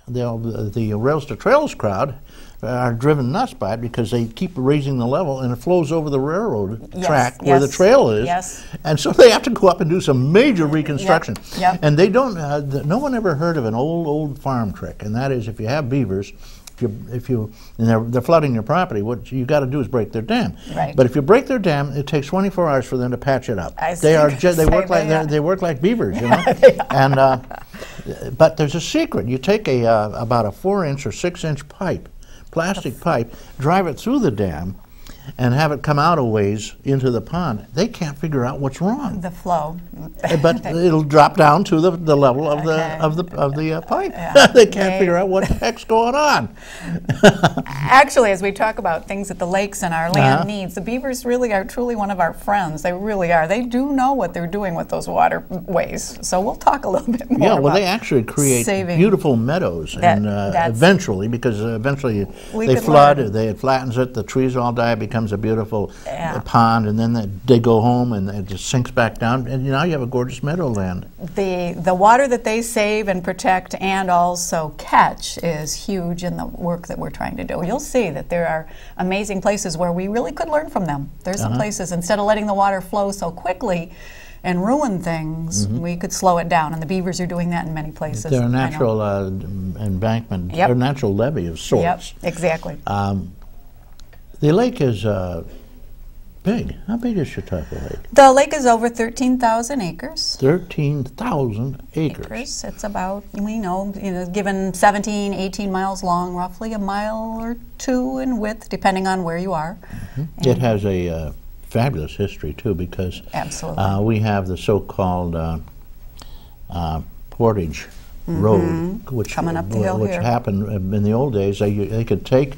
the Rails to Trails crowd are driven nuts by it because they keep raising the level and it flows over the railroad track where the trail is. Yes. And so they have to go up and do some major reconstruction. Yep. And they don't, no one ever heard of an old farm trick, and that is if you have beavers, and they're flooding your property, what you got to do is break their dam. Right. But if you break their dam, it takes 24 hours for them to patch it up. They work like beavers, you know. And but there's a secret. You take about a 4-inch or 6-inch pipe, plastic pipe, drive it through the dam, and have it come out a ways into the pond. They can't figure out what's wrong. The flow. But it'll drop down to the level of the pipe. Yeah. They can't figure out what the heck's going on. Actually, as we talk about things that the lakes and our land needs, the beavers really are truly one of our friends. They really are. They do know what they're doing with those waterways. So we'll talk a little bit more. Yeah, well, they actually create beautiful meadows, and eventually, because eventually they flood, it flattens it, the trees all die, becomes a beautiful pond, and then they go home and it just sinks back down, and now you have a gorgeous meadowland. The water that they save and protect and also catch is huge in the work that we're trying to do. You'll see that there are amazing places where we really could learn from them. There's some places, instead of letting the water flow so quickly and ruin things, we could slow it down, and the beavers are doing that in many places. They're a natural embankment, or natural levee of sorts. Yep, exactly. The lake is big. How big is Chautauqua Lake? The lake is over 13,000 acres. 13,000 acres. It's about, we know, given 17, 18 miles long, roughly a mile or two in width, depending on where you are. It has a fabulous history, too, because we have the so-called Portage Road, which coming up the hill here. Happened in the old days. They could take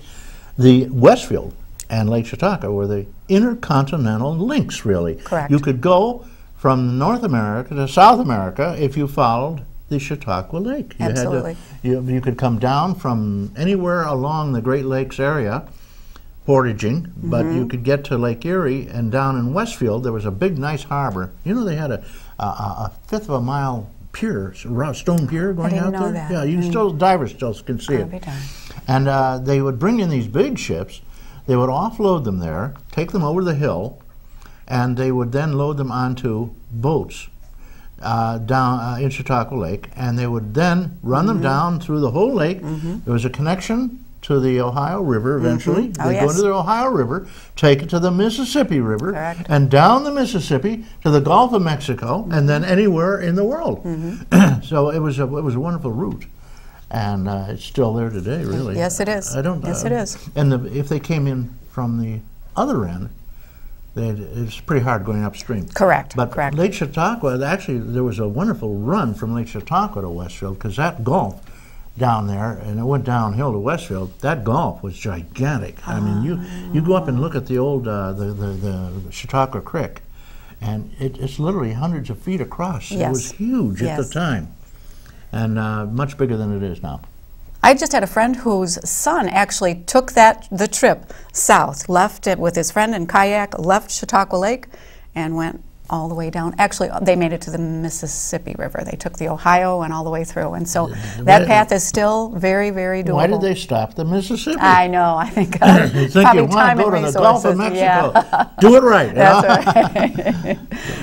the Westfield and Lake Chautauqua were the intercontinental links, really. Correct. You could go from North America to South America if you followed the Chautauqua Lake. Absolutely. You could come down from anywhere along the Great Lakes area, portaging, but you could get to Lake Erie, and down in Westfield there was a big, nice harbor. You know, they had a fifth of a mile pier, stone pier going out there. That. Yeah, you divers still can see it. And they would bring in these big ships. They would offload them there, take them over the hill, and they would then load them onto boats down in Chautauqua Lake, and they would then run them down through the whole lake. There was a connection to the Ohio River eventually. They go into the Ohio River, take it to the Mississippi River, and down the Mississippi to the Gulf of Mexico, and then anywhere in the world. So it was a wonderful route. And it's still there today, really. Yes, it is. Yes, it is. And if they came in from the other end, it's pretty hard going upstream. Correct. But Lake Chautauqua, actually, there was a wonderful run from Lake Chautauqua to Westfield, because that gulf down there, and it went downhill to Westfield. That gulf was gigantic. I mean, you go up and look at the old the Chautauqua Creek, and it's literally hundreds of feet across. It was huge at the time. And much bigger than it is now. I just had a friend whose son actually took the trip south, left it with his friend in kayak, left Chautauqua Lake, and went all the way down. Actually, they made it to the Mississippi River. They took the Ohio and all the way through. And so that path is still very, very doable. Why did they stop the Mississippi? I know. I think you think you want to go to the Gulf of Mexico. Do it right. That's right.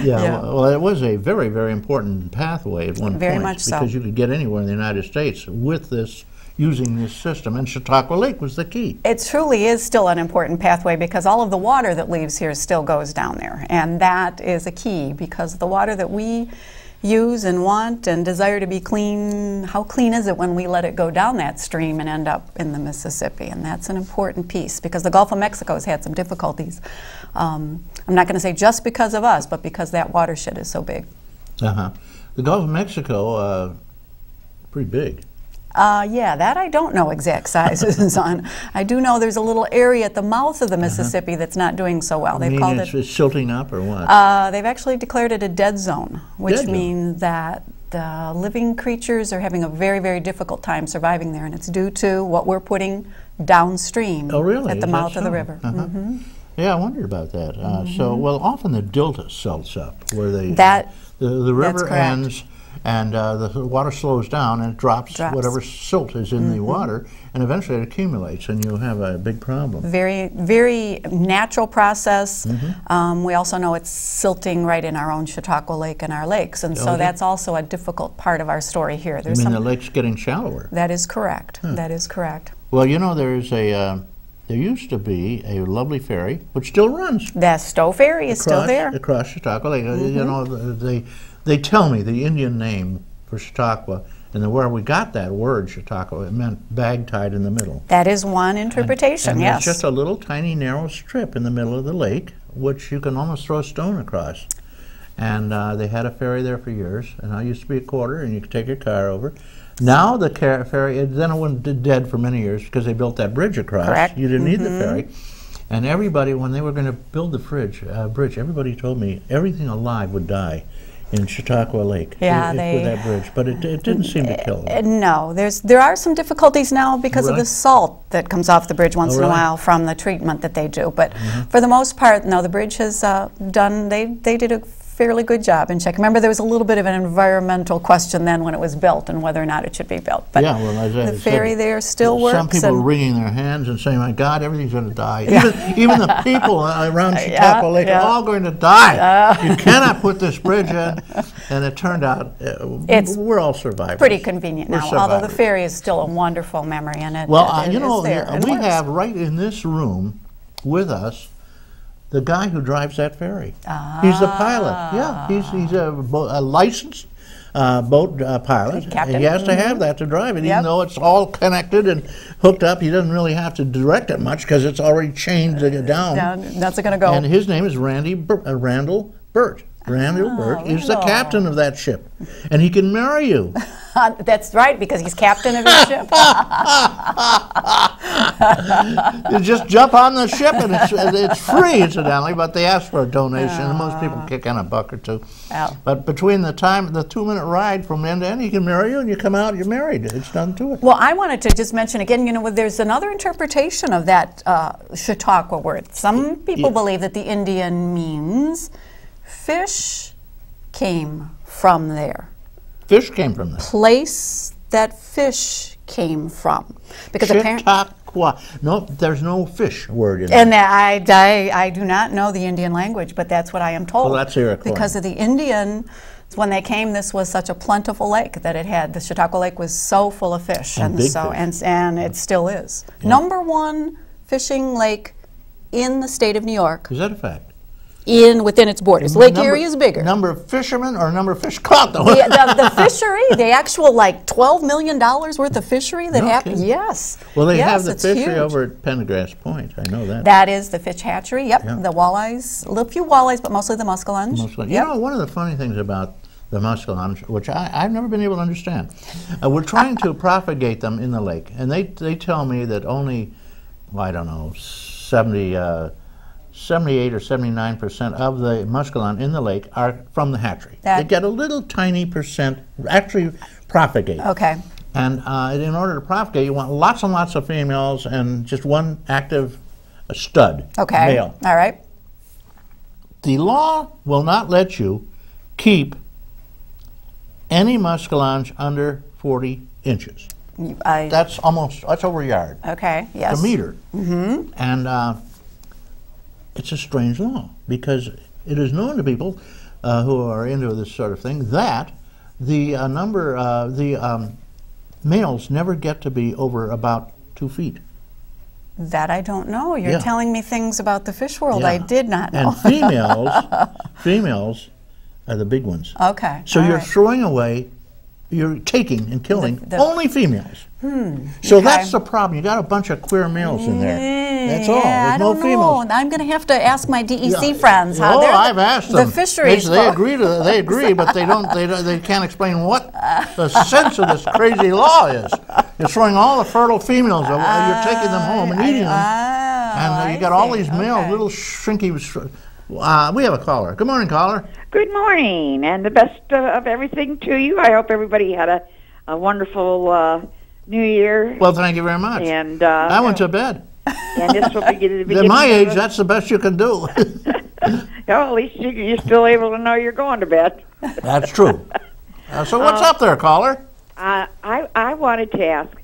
Well, it was a very, very important pathway at one point. Very much so. Because you could get anywhere in the United States with this, using this system, and Chautauqua Lake was the key. It truly is still an important pathway, because all of the water that leaves here still goes down there, and that is a key, because the water that we use and want and desire to be clean, how clean is it when we let it go down that stream and end up in the Mississippi? And that's an important piece, because the Gulf of Mexico has had some difficulties. I'm not going to say just because of us, but because that watershed is so big. The Gulf of Mexico, pretty big. Yeah, that I don't know exact sizes on. I do know there's a little area at the mouth of the Mississippi that's not doing so well. They've called it's silting up, or what? They've actually declared it a dead zone, which means that the living creatures are having a very, very difficult time surviving there, and it's due to what we're putting downstream at the mouth of the river. Yeah, I wondered about that. So, well, often the delta silts up, where the river ends, and the water slows down and it drops whatever silt is in the water, and eventually it accumulates, and you have a big problem. Very, very natural process. We also know it's silting right in our own Chautauqua Lake and our lakes, and so that's also a difficult part of our story here. There's the lake's getting shallower. That is correct. That is correct. Well, you know, there used to be a lovely ferry, which still runs. The Stowe Ferry is still there. Across Chautauqua Lake. You know, they tell me the Indian name for Chautauqua, and where we got that word Chautauqua, it meant bag tied in the middle. That is one interpretation, and yes. It's just a little tiny narrow strip in the middle of the lake, which you can almost throw a stone across. And they had a ferry there for years, and I used to be a quarter, and you could take your car over. Now the ferry, then it went dead for many years because they built that bridge across. Correct. You didn't need the ferry. And everybody, when they were going to build the bridge, everybody told me everything alive would die in Chautauqua Lake with that bridge, but it didn't seem to kill them. No, there are some difficulties now because of the salt that comes off the bridge once in a while from the treatment that they do. But for the most part, no, the bridge has they did a fairly good job in checking. Remember, there was a little bit of an environmental question then when it was built and whether or not it should be built. But the ferry there still works. Some people are wringing their hands and saying, "My God, everything's going to die." Even the people around Chautauqua Lake are all going to die. You cannot put this bridge in. And it turned out we're all survivors. Pretty convenient now, although the ferry is still a wonderful memory. And you know, we have right in this room with us the guy who drives that ferry. He's the pilot. Yeah, he's a licensed boat pilot. Captain. He has to have that to drive it, even though it's all connected and hooked up. He doesn't really have to direct it much because it's already chained down. That's going to go. And his name is Randall Burt. Randall Burt is the captain of that ship, and he can marry you. That's right, because he's captain of his ship. You just jump on the ship, and it's free, incidentally, but they ask for a donation, and most people kick in $1 or $2. But between the 2-minute ride from end to end, he can marry you, and you come out, you're married. It's done to it. Well, I wanted to just mention again, you know, there's another interpretation of that Chautauqua word. Some people believe that the Indian means fish came from there. Fish came from there. Place that fish came from. Because Chautauqua. No, there's no fish word in there. And I do not know the Indian language, but that's what I am told. Well, that's Iroquois. Because of the Indian, when they came, this was such a plentiful lake that it had. The Chautauqua Lake was so full of fish, and it still is. Yeah. #1 fishing lake in the state of New York. Is that a fact? Within its borders. Lake Erie is bigger. Number of fishermen or number of fish caught, though? The fishery, the actual $12 million worth of fishery that happened. Yes. Well, they have the fishery over at Pendergrass Point. I know that. That is the fish hatchery. Yep. Yeah. The walleyes, a few walleyes, but mostly the muskellunge. You know, one of the funny things about the muskellunge, which I've never been able to understand, we're trying to propagate them in the lake, and they tell me that only, well, I don't know, 78 or 79% of the muskellunge in the lake are from the hatchery. They get a little tiny percent actually propagate. Okay. And in order to propagate, you want lots and lots of females and just one active stud male. All right. The law will not let you keep any muskellunge under 40 inches. That's over a yard. Okay, yes. A meter. And it's a strange law because it is known to people who are into this sort of thing that the males never get to be over about 2 feet. That I don't know. You're telling me things about the fish world I did not know. And females are the big ones. Okay. So you're throwing away, you're taking and killing only females. So that's the problem. You got a bunch of queer males in there. That's all. There's no females. I'm going to have to ask my DEC friends how I've asked them. The fisheries. They agree, but they can't explain what the sense of this crazy law is. You're throwing all the fertile females. You're taking them home and eating them, and you got all these male little shrinky. We have a caller. Good morning, caller. Good morning, and the best of everything to you. I hope everybody had a wonderful New Year. Well, thank you very much. And I went to bed. And this will be the beginning. At my age, that's the best you can do. Well, at least you're still able to know you're going to bed. That's true. So what's up there, caller? I wanted to ask,